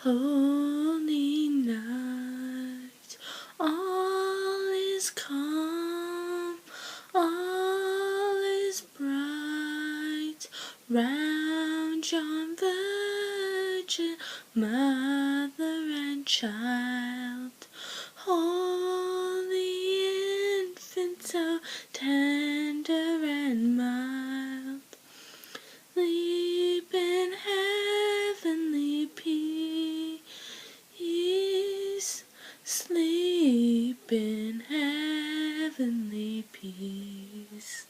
holy night. All is calm, all is bright, round John Virgin, mother and child. Holy infant, so tender and mild, sleep in heavenly peace, sleep in heavenly peace.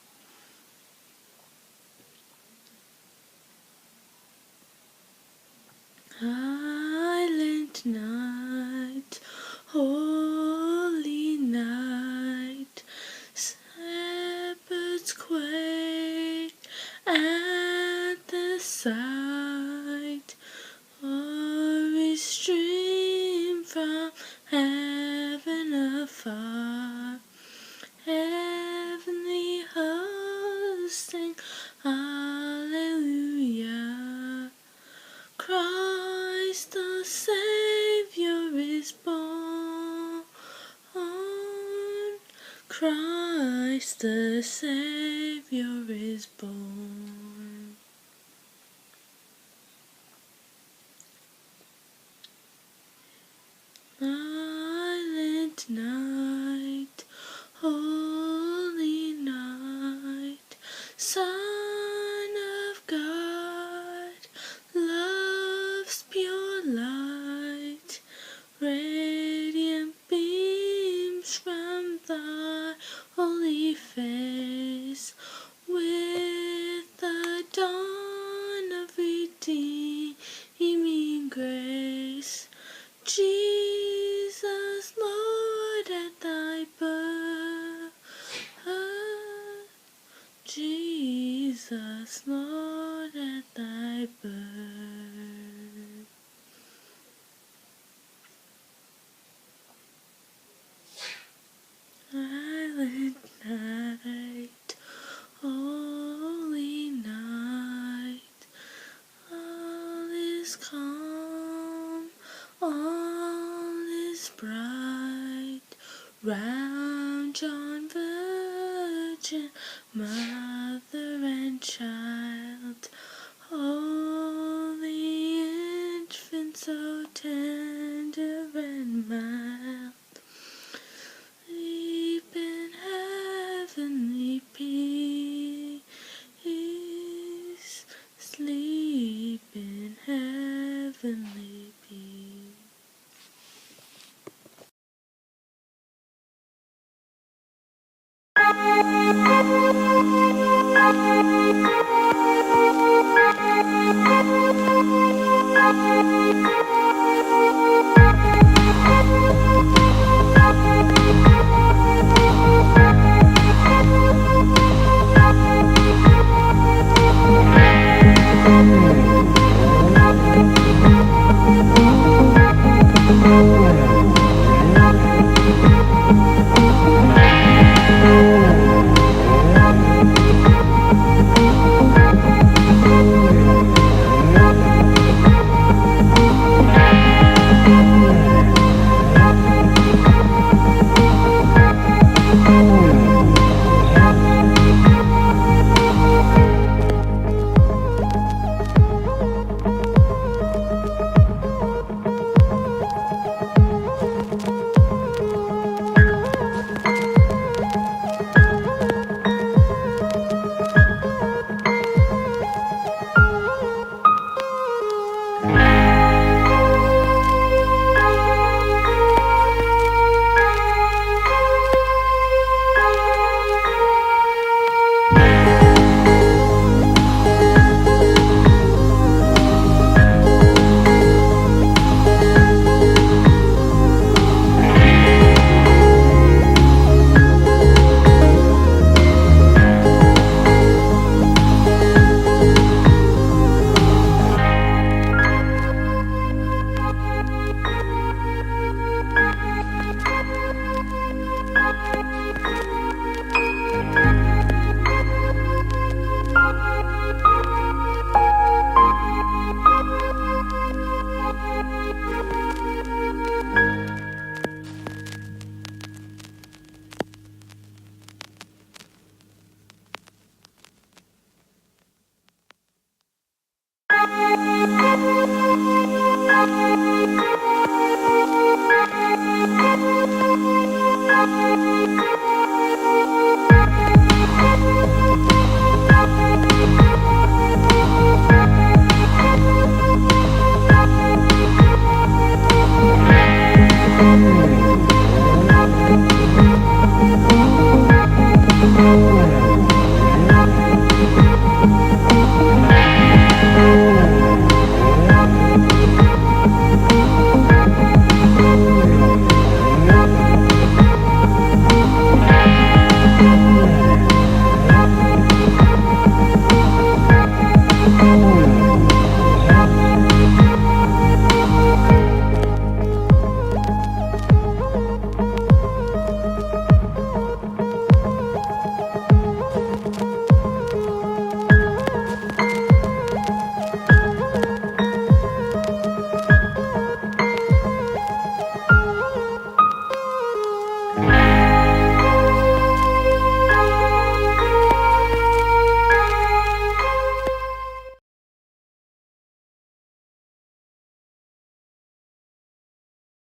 Silent night, holy night, shepherds quake at the sight, glory stream from heaven afar, heavenly hosts sing hallelujah. Christ the Savior is born, Christ the Savior is born. Silent night, holy night, Son of God, love's pure light, radiant beams from thy holy face, with the dawn of redeeming grace. Jesus, Lord, at thy birth, Jesus, Lord, at thy birth. Silent night, holy night, all is calm, all is bright, round John Virgin, mother and child, holy infant, so tender and mild, sleep in heavenly peace, sleep in heavenly peace.